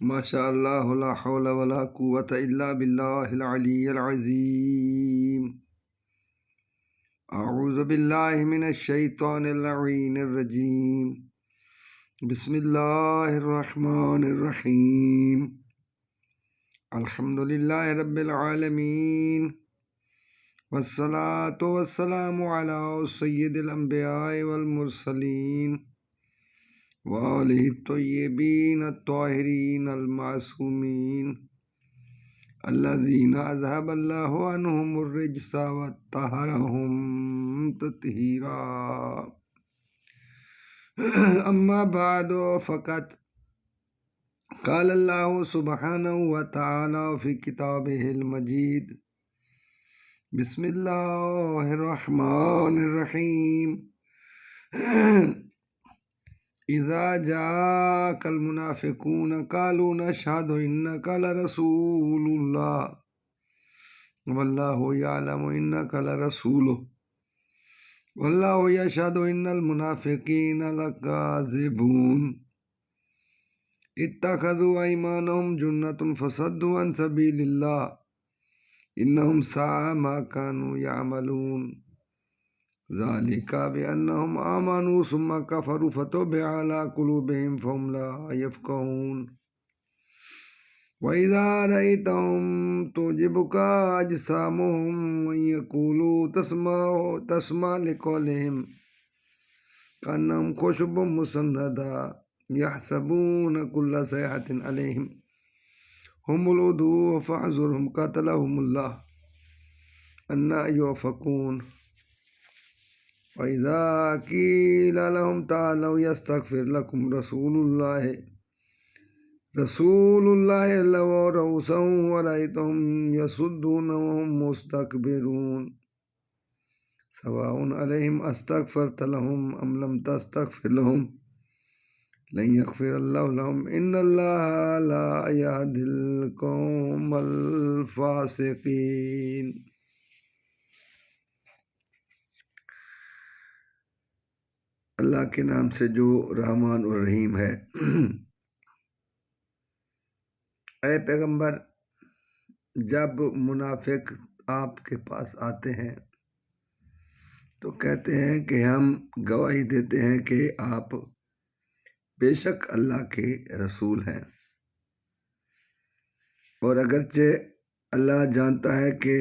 ماشاء اللہ لا حول ولا قوۃ الا باللہ العلی العظیم۔ اعوذ باللہ من الشیطان اللعین الرجیم۔ بسم اللہ الرحمن الرحیم۔ الحمد للہ رب العالمین، والصلاة والسلام علی سید الانبیاء والمرسلین وآلہ الطیبین الطاہرین المعصومین الذین اذہب اللہ عنہم الرجس وطہرہم تطہیرا۔ اما بعد فقد قال اللہ سبحانہ وتعالی فی کتابہ المجید۔ بسم اللہ الرحمن الرحیم۔ اذا جاءك المنافقون قالوا نشهد انك لرسول الله والله يعلم انك لرسوله والله يشهد ان المنافقين لكاذبون اتخذوا ايمانهم جنة فصدوا عن سبيل الله انهم ساء ما كانوا يعملون ذلك بأنهم آمنوا ثم كفروا فتبع على قلوبهم فهم لا يفقهون وإذا رأيتهم تعجبك أجسامهم وإن يقولوا تسمع لقولهم كأنهم خشب مسندة يحسبون كل صيحة عليهم هم العدو فاحذرهم قاتلهم الله أنى يؤفكون وَإِذَا قِيلَ لَهُمْ تَعَالَوْا يَسْتَغْفِرْ لَكُمْ رَسُولُ اللَّهِ لَوَّوْا رُءُوسَهُمْ وَرَأَيْتَهُمْ يَصُدُّونَ وَهُمْ مُسْتَكْبِرُونَ سَوَاءٌ عَلَيْهِمْ أَسْتَغْفَرْتَ لَهُمْ أَمْ لَمْ تَسْتَغْفِرْ لَهُمْ لَنْ يَغْفِرَ اللَّهُ لَهُمْ إِنَّ اللَّهَ لَا يَهْدِي الْقَوْمَ الْفَاسِقِينَ۔ اللہ کے نام سے جو رحمان اور رحیم ہے۔ اے پیغمبر، جب منافق آپ کے پاس آتے ہیں تو کہتے ہیں کہ ہم گواہی دیتے ہیں کہ آپ بے شک اللہ کے رسول ہیں، اور اگرچہ اللہ جانتا ہے کہ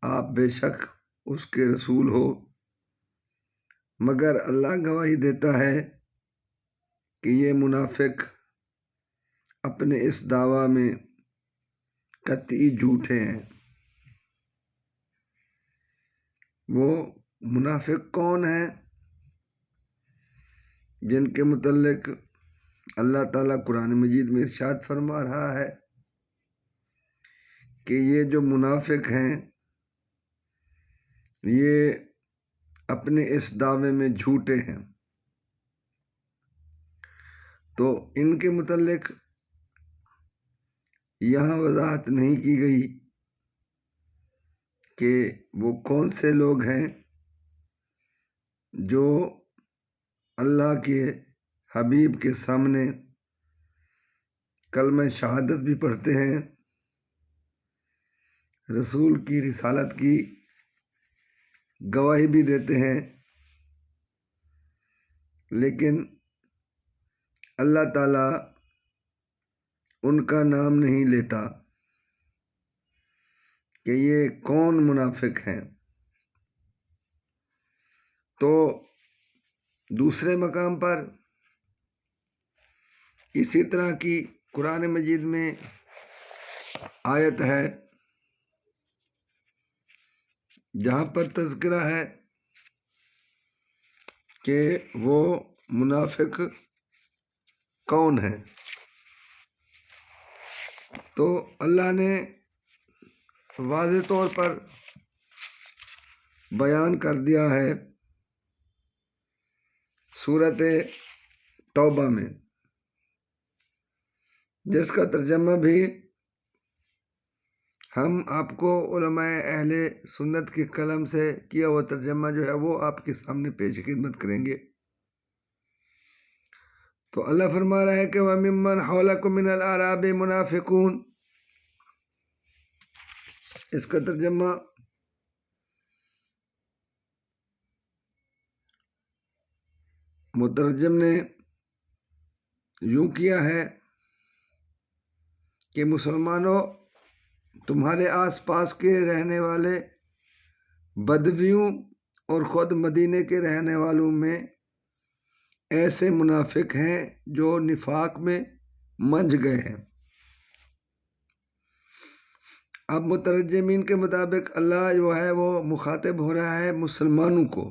آپ بے شک اس کے رسول ہو، مگر اللہ گواہی دیتا ہے کہ یہ منافق اپنے اس دعویٰ میں قطعی جھوٹے ہیں۔ وہ منافق کون ہیں جن کے متعلق اللہ تعالیٰ قرآن مجید میں ارشاد فرما رہا ہے کہ یہ جو منافق ہیں یہ اپنے اس دعوے میں جھوٹے ہیں؟ تو ان کے متعلق یہاں وضاحت نہیں کی گئی کہ وہ کون سے لوگ ہیں جو اللہ کے حبیب کے سامنے کلمہ شہادت بھی پڑھتے ہیں، رسول کی رسالت کی گواہی بھی دیتے ہیں، لیکن اللہ تعالیٰ ان کا نام نہیں لیتا کہ یہ کون منافق ہیں۔ تو دوسرے مقام پر اسی طرح کی قرآن مجید میں آیت ہے جہاں پر تذکرہ ہے کہ وہ منافق کون ہیں۔ تو اللہ نے واضح طور پر بیان کر دیا ہے سورۃ توبہ میں، جس کا ترجمہ بھی ہم آپ کو علماء اہل سنت کے قلم سے کیا ہوا ترجمہ جو ہے وہ آپ کے سامنے پیش خدمت کریں گے۔ تو اللہ فرما رہا ہے کہ وَمِمَّنْ حَوْلَكُم مِّنَ الْأَعْرَابِ مُنَافِقُونَ، اس کا ترجمہ مترجم نے یوں کیا ہے کہ مسلمانوں، تمہارے آس پاس کے رہنے والے بدویوں اور خود مدینے کے رہنے والوں میں ایسے منافق ہیں جو نفاق میں منج گئے ہیں۔ اب مترجمین کے مطابق اللہ جو ہے وہ مخاطب ہو رہا ہے مسلمانوں کو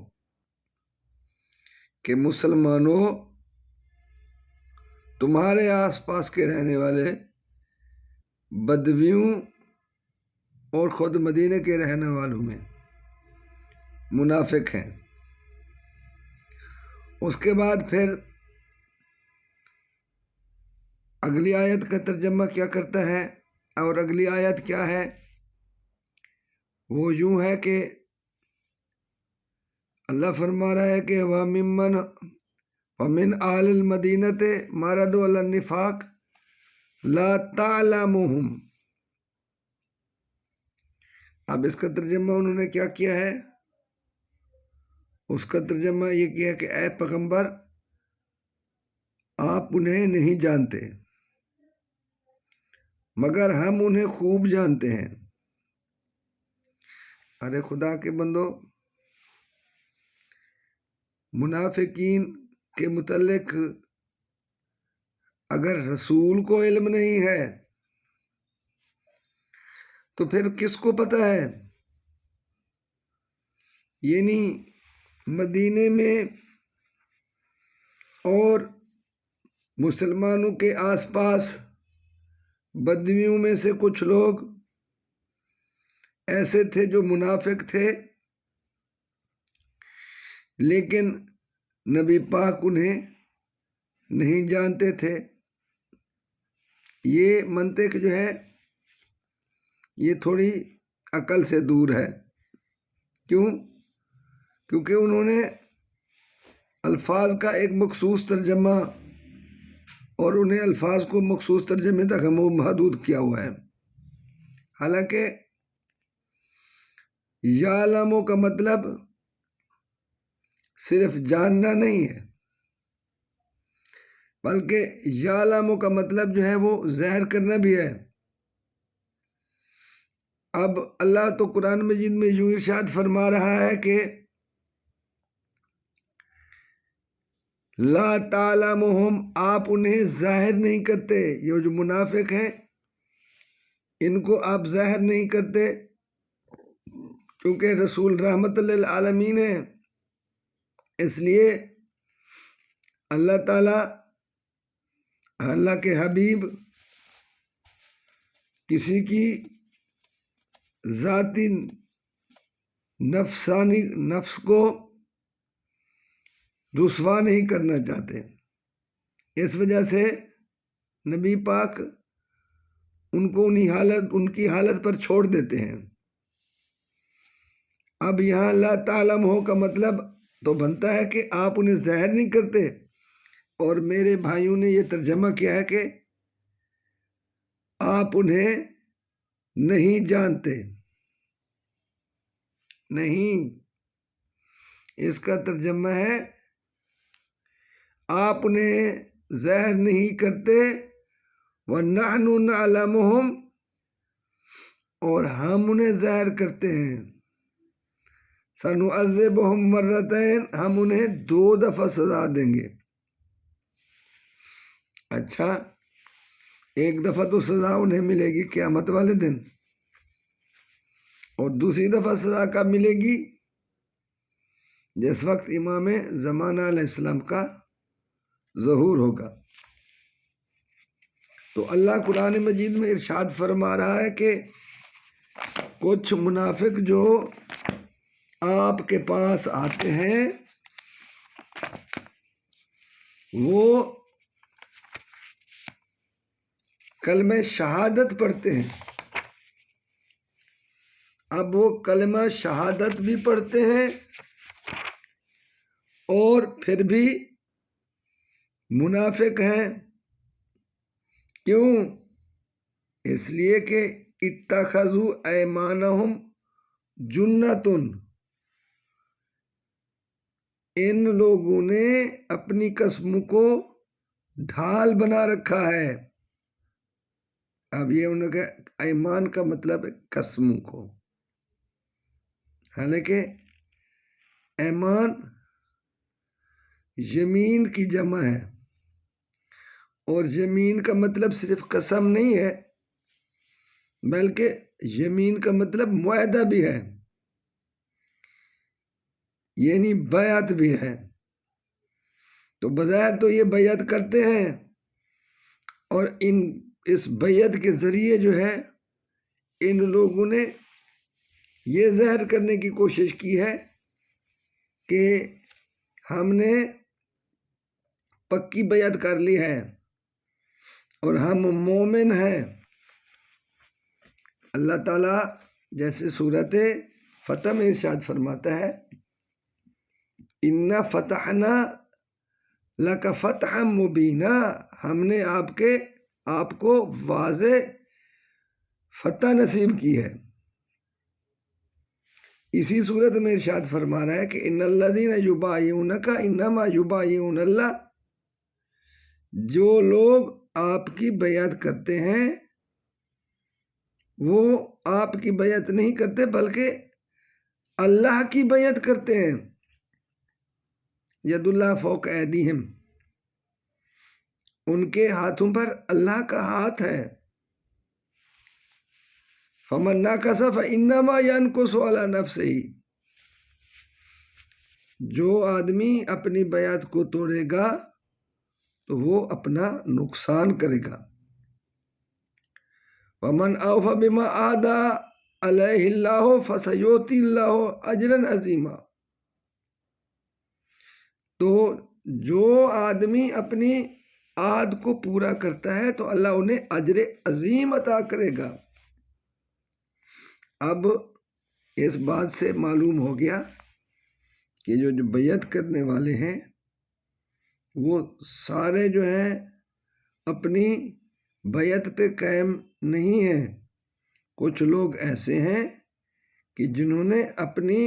کہ مسلمانوں، تمہارے آس پاس کے رہنے والے بدویوں اور خود مدینے کے رہنے والوں میں منافق ہیں۔ اس کے بعد پھر اگلی آیت کا ترجمہ کیا کرتا ہے، اور اگلی آیت کیا ہے؟ وہ یوں ہے کہ اللہ فرما رہا ہے کہ وَمِمَّنْ وَمِنْ أَهْلِ الْمَدِينَةِ مَرَضُوا عَلَى النِّفَاقِ لَا تَعْلَمُهُمْ۔ اب اس کا ترجمہ انہوں نے کیا کیا ہے؟ اس کا ترجمہ یہ کیا کہ اے پیغمبر، آپ انہیں نہیں جانتے مگر ہم انہیں خوب جانتے ہیں۔ ارے خدا کے بندو، منافقین کے متعلق اگر رسول کو علم نہیں ہے تو پھر کس کو پتہ ہے؟ یعنی مدینے میں اور مسلمانوں کے آس پاس بدویوں میں سے کچھ لوگ ایسے تھے جو منافق تھے، لیکن نبی پاک انہیں نہیں جانتے تھے۔ یہ منطق جو ہے یہ تھوڑی عقل سے دور ہے۔ کیوں؟ کیونکہ انہوں نے الفاظ کا ایک مخصوص ترجمہ اور انہیں الفاظ کو مخصوص ترجمے تک محدود کیا ہوا ہے۔ حالانکہ یعلمو کا مطلب صرف جاننا نہیں ہے، بلکہ یعلمو کا مطلب جو ہے وہ ظاہر کرنا بھی ہے۔ اب اللہ تو قرآن مجید میں یوں ارشاد فرما رہا ہے کہ لا تعلمہم، آپ انہیں ظاہر نہیں کرتے۔ یہ جو منافق ہیں ان کو آپ ظاہر نہیں کرتے، کیونکہ رسول رحمت للعالمین ہے، اس لیے اللہ تعالی، اللہ کے حبیب کسی کی ذاتی نفسانی نفس کو رسوا نہیں کرنا چاہتے، اس وجہ سے نبی پاک ان کو ان کی حالت پر چھوڑ دیتے ہیں۔ اب یہاں لا تعلم ہو کا مطلب تو بنتا ہے کہ آپ انہیں ظاہر نہیں کرتے، اور میرے بھائیوں نے یہ ترجمہ کیا ہے کہ آپ انہیں نہیں جانتے۔ نہیں، اس کا ترجمہ ہے آپ انہیں ظاہر نہیں کرتے، وَنَحْنُ نَعْلَمُهُمْ، اور ہم انہیں ظاہر کرتے ہیں۔ سَنُعَذِّبُهُمْ مَرَّتَيْنِ، ہم انہیں 2 دفعہ سزا دیں گے۔ اچھا، ایک دفعہ تو سزا انہیں ملے گی قیامت والے دن، اور دوسری دفعہ سزا کب ملے گی؟ جس وقت امام زمانہ علیہ السلام کا ظہور ہوگا۔ تو اللہ قرآن مجید میں ارشاد فرما رہا ہے کہ کچھ منافق جو آپ کے پاس آتے ہیں وہ کلمہ شہادت پڑھتے ہیں۔ اب وہ کلمہ شہادت بھی پڑھتے ہیں اور پھر بھی منافق ہیں. کیوں؟ اس لیے کہ اتخذوا ایمانہم جنتن، ان لوگوں نے اپنی قسموں کو ڈھال بنا رکھا ہے. اب یہ ان کا ایمان کا مطلب ہے قسموں کو، حالانکہ ایمان یمین کی جمع ہے، اور یمین کا مطلب صرف قسم نہیں ہے، بلکہ یمین کا مطلب معاہدہ بھی ہے، یعنی بیعت بھی ہے. تو بظاہر تو یہ بیعت کرتے ہیں، اور اس بیعت کے ذریعے جو ہے ان لوگوں نے یہ ظاہر کرنے کی کوشش کی ہے کہ ہم نے پکی بیعت کر لی ہے اور ہم مومن ہیں. اللہ تعالیٰ جیسے سورت فتح میں ارشاد فرماتا ہے، اِنَّا فَتَحْنَا لَكَ فَتْحًا مُبِينًا، ہم نے آپ کو واضح فتح نصیب کی ہے. اسی صورت میں ارشاد فرما رہا ہے کہ ان الذین یبایعونک انما یبایعون اللہ، جو لوگ آپ کی بیعت کرتے ہیں وہ آپ کی بیعت نہیں کرتے بلکہ اللہ کی بیعت کرتے ہیں. ید اللہ فوق ایدیہم، ان کے ہاتھوں پر اللہ کا ہاتھ ہے. فمن نکث فانما ینکث علی نفسہ، جو آدمی اپنی بیعت کو توڑے گا تو وہ اپنا نقصان کرے گا. ومن اوفی بما عہد علیہ اللہ فسیؤتی اللہ اجرا عظیما، تو جو آدمی اپنی عہد کو پورا کرتا ہے تو اللہ انہیں اجر عظیم عطا کرے گا. اب اس بات سے معلوم ہو گیا کہ جو بیعت کرنے والے ہیں وہ سارے جو ہیں اپنی بیعت پہ قائم نہیں ہیں. کچھ لوگ ایسے ہیں کہ جنہوں نے اپنی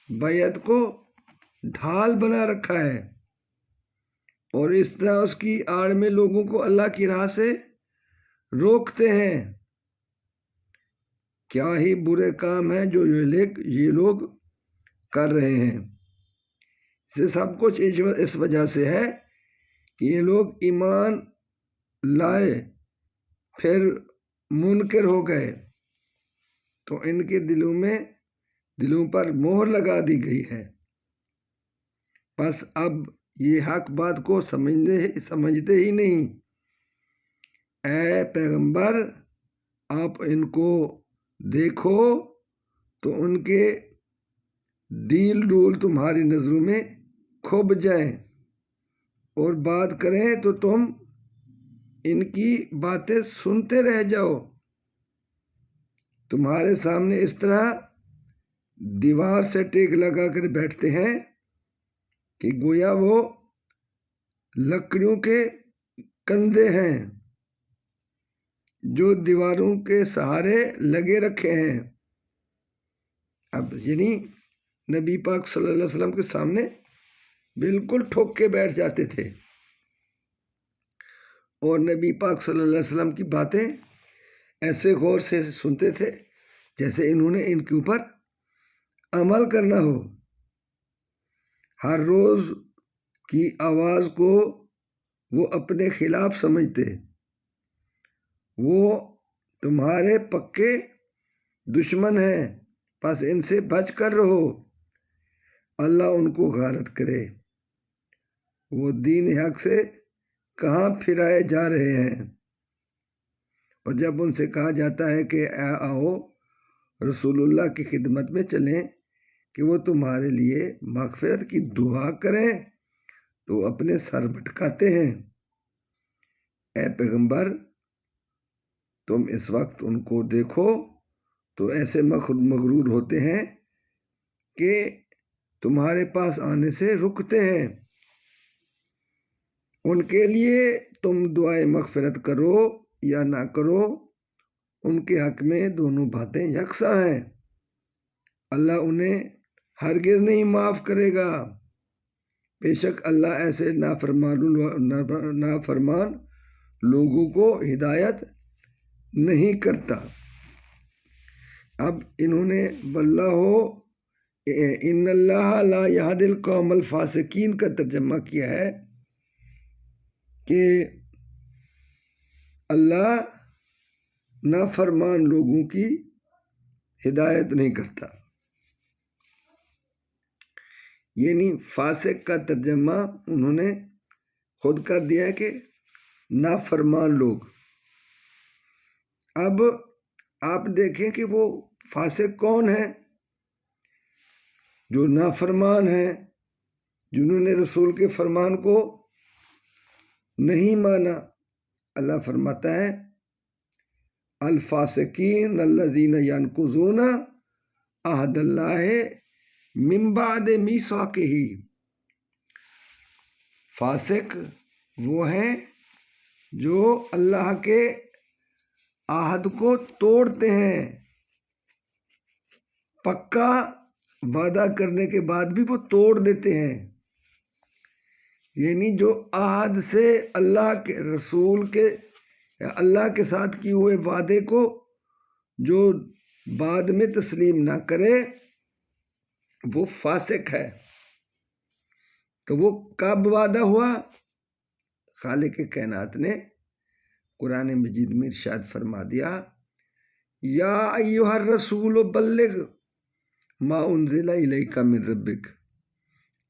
بیعت کو ڈھال بنا رکھا ہے، اور اس طرح اس کی آڑ میں لوگوں کو اللہ کی راہ سے روکتے ہیں. کیا ہی برے کام ہیں جو یہ لوگ کر رہے ہیں. یہ سب کچھ اس وجہ سے ہے کہ یہ لوگ ایمان لائے پھر منکر ہو گئے، تو ان کے دلوں پر مہر لگا دی گئی ہے. بس اب یہ حق بات کو سمجھتے ہی نہیں. اے پیغمبر، آپ ان کو دیکھو تو ان کے ڈیل ڈول تمہاری نظروں میں کھب جائیں، اور بات کریں تو تم ان کی باتیں سنتے رہ جاؤ. تمہارے سامنے اس طرح دیوار سے ٹیک لگا کر بیٹھتے ہیں کہ گویا وہ لکڑیوں کے کندھے ہیں جو دیواروں کے سہارے لگے رکھے ہیں. اب یعنی نبی پاک صلی اللہ علیہ وسلم کے سامنے بالکل ٹھوک کے بیٹھ جاتے تھے، اور نبی پاک صلی اللہ علیہ وسلم کی باتیں ایسے غور سے سنتے تھے جیسے انہوں نے ان کے اوپر عمل کرنا ہو. ہر روز کی آواز کو وہ اپنے خلاف سمجھتے. وہ تمہارے پکے دشمن ہیں، بس ان سے بچ کر رہو. اللہ ان کو غارت کرے، وہ دین حق سے کہاں پھرائے جا رہے ہیں. اور جب ان سے کہا جاتا ہے کہ آؤ رسول اللہ کی خدمت میں چلیں کہ وہ تمہارے لیے مغفرت کی دعا کریں، تو اپنے سر بھٹکاتے ہیں. اے پیغمبر، تم اس وقت ان کو دیکھو تو ایسے مغرور ہوتے ہیں کہ تمہارے پاس آنے سے رکتے ہیں. ان کے لیے تم دعائے مغفرت کرو یا نہ کرو، ان کے حق میں دونوں باتیں یکساں ہیں، اللہ انہیں ہرگز نہیں معاف کرے گا، بے شک اللہ ایسے نافرمان لوگوں کو ہدایت نہیں کرتا۔ اب انہوں نے واللہ ان اللہ لا یہدی القوم الفاسقین کا ترجمہ کیا ہے کہ اللہ نافرمان لوگوں کی ہدایت نہیں کرتا، یعنی فاسق کا ترجمہ انہوں نے خود کر دیا ہے کہ نافرمان لوگ۔ اب آپ دیکھیں کہ وہ فاسق کون ہیں؟ جو نافرمان ہیں، جنہوں نے رسول کے فرمان کو نہیں مانا۔ اللہ فرماتا ہے الفاسقین الذین ینقضون عہد اللہ من بعد میثاقہ، فاسق وہ ہیں جو اللہ کے عہد کو توڑتے ہیں، پکا وعدہ کرنے کے بعد بھی وہ توڑ دیتے ہیں، یعنی جو عہد سے اللہ کے رسول کے یا اللہ کے ساتھ کیے ہوئے وعدے کو جو بعد میں تسلیم نہ کرے وہ فاسق ہے۔ تو وہ کب وعدہ ہوا؟ خالق کائنات نے قرآن مجید میں ارشاد فرما دیا یا ایھا الرسول بلغ ما انزل الیک من ربک،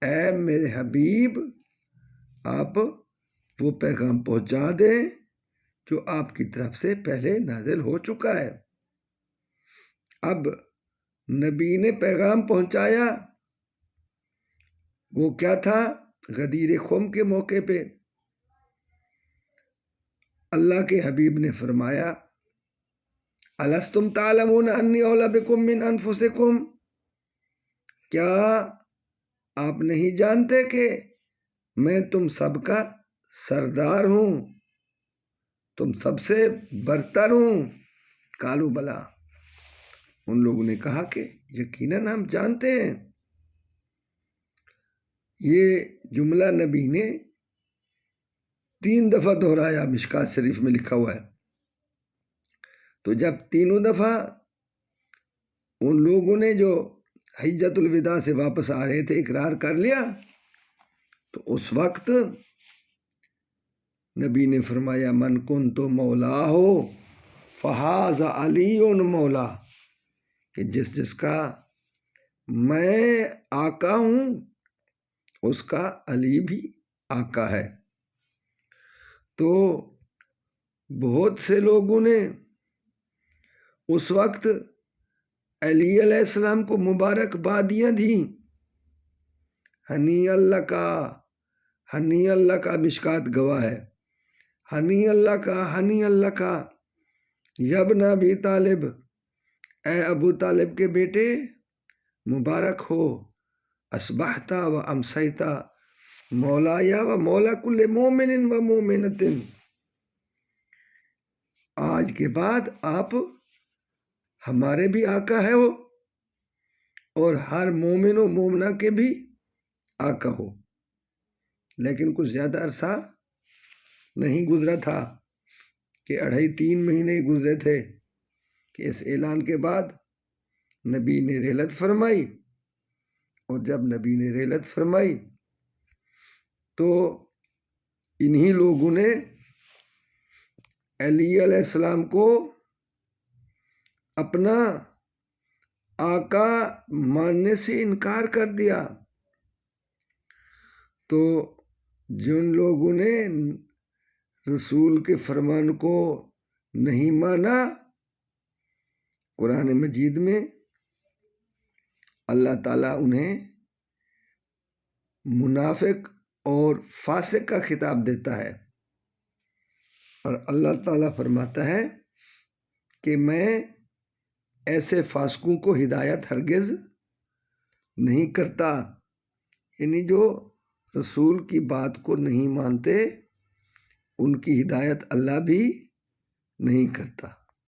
اے میرے حبیب آپ وہ پیغام پہنچا دیں جو آپ کی طرف سے پہلے نازل ہو چکا ہے۔ اب نبی نے پیغام پہنچایا، وہ کیا تھا؟ غدیر خم کے موقع پہ اللہ کے حبیب نے فرمایا الستم تعلمون انی اولی بکم من انفسکم، کیا آپ نہیں جانتے کہ میں تم سب کا سردار ہوں، تم سب سے برتر ہوں؟ قالوا بلا، ان لوگوں نے کہا کہ یقیناً ہم جانتے ہیں۔ یہ جملہ نبی نے 3 دفعہ دہرایا، مشکوٰۃ شریف میں لکھا ہوا ہے۔ تو جب تینوں دفعہ ان لوگوں نے جو حجۃ الوداع سے واپس آ رہے تھے اقرار کر لیا، تو اس وقت نبی نے فرمایا من کنت مولا ہو فہذا علی مولا، کہ جس کا میں آقا ہوں اس کا علی بھی آقا ہے۔ تو بہت سے لوگوں نے اس وقت علی علیہ السلام کو مبارکبادیاں دیں، ہنی اللہ کا مشکوٰۃ گواہ ہے، ہنی اللہ کا یبن ابی طالب، اے ابو طالب کے بیٹے مبارک ہو، اصبحتا و امسیتا مولایا و مولا کل مومن و مومنت، آج کے بعد آپ ہمارے بھی آقا ہے ہو اور ہر مومن و مومنہ کے بھی آقا ہو۔ لیکن کچھ زیادہ عرصہ نہیں گزرا تھا کہ 2.5-3 مہینے گزرے تھے کہ اس اعلان کے بعد نبی نے رحلت فرمائی، اور جب نبی نے رحلت فرمائی تو انہی لوگوں نے علی علیہ السلام کو اپنا آقا ماننے سے انکار کر دیا۔ تو جن لوگوں نے رسول کے فرمان کو نہیں مانا، قرآن مجید میں اللہ تعالیٰ انہیں منافق اور فاسق کا خطاب دیتا ہے، اور اللہ تعالیٰ فرماتا ہے کہ میں ایسے فاسقوں کو ہدایت ہرگز نہیں کرتا، یعنی جو رسول کی بات کو نہیں مانتے ان کی ہدایت اللہ بھی نہیں کرتا۔